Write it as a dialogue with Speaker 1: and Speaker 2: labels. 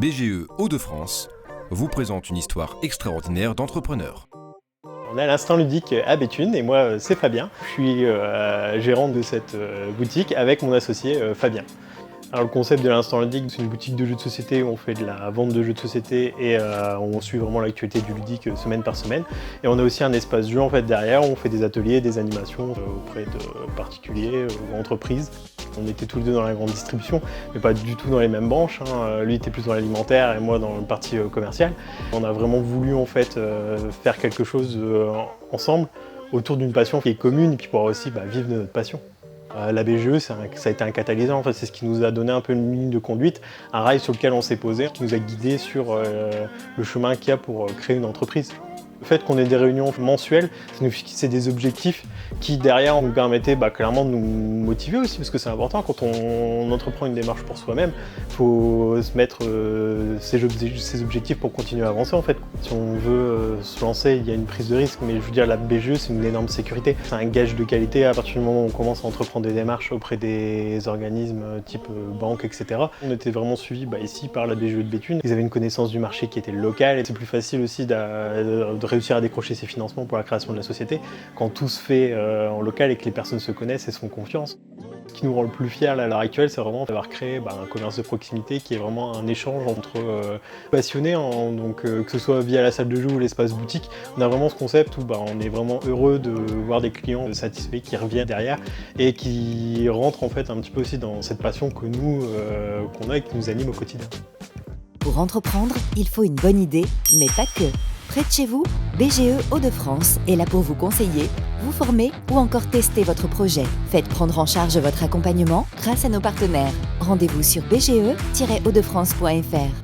Speaker 1: BGE Hauts-de-France vous présente une histoire extraordinaire d'entrepreneur.
Speaker 2: On est à l'instant ludique à Béthune et moi c'est Fabien. Je suis gérant de cette boutique avec mon associé Fabien. Alors le concept de l'instant ludique, c'est une boutique de jeux de société où on fait de la vente de jeux de société et on suit vraiment l'actualité du ludique semaine par semaine. Et on a aussi un espace jeu en fait derrière où on fait des ateliers, des animations auprès de particuliers ou entreprises. On était tous les deux dans la grande distribution, mais pas du tout dans les mêmes branches. Lui était plus dans l'alimentaire et moi dans le parti commercial. On a vraiment voulu en fait faire quelque chose ensemble autour d'une passion qui est commune et puis pouvoir aussi vivre de notre passion. La BGE, ça a été un catalyseur, en fait, c'est ce qui nous a donné un peu une ligne de conduite, un rail sur lequel on s'est posé, qui nous a guidés sur le chemin qu'il y a pour créer une entreprise. Le fait qu'on ait des réunions mensuelles, ça nous fixait des objectifs qui derrière nous permettaient clairement de nous motiver aussi, parce que c'est important quand on entreprend une démarche pour soi-même, il faut se mettre ses objectifs pour continuer à avancer en fait. Si on veut se lancer, il y a une prise de risque, mais je veux dire la BGE c'est une énorme sécurité, c'est un gage de qualité à partir du moment où on commence à entreprendre des démarches auprès des organismes type banque, etc. On était vraiment suivis ici par la BGE de Béthune, ils avaient une connaissance du marché qui était locale et c'est plus facile aussi de réussir à décrocher ces financements pour la création de la société quand tout se fait en local et que les personnes se connaissent et se font confiance. Ce qui nous rend le plus fiers à l'heure actuelle, c'est vraiment d'avoir créé un commerce de proximité qui est vraiment un échange entre passionnés, donc que ce soit via la salle de jeu ou l'espace boutique. On a vraiment ce concept où on est vraiment heureux de voir des clients satisfaits qui reviennent derrière et qui rentrent en fait un petit peu aussi dans cette passion que nous qu'on a et qui nous anime au quotidien.
Speaker 3: Pour entreprendre, il faut une bonne idée, mais pas que. Près de chez vous, BGE Hauts-de-France est là pour vous conseiller, vous former ou encore tester votre projet. Faites prendre en charge votre accompagnement grâce à nos partenaires. Rendez-vous sur bge-hautdefrance.fr.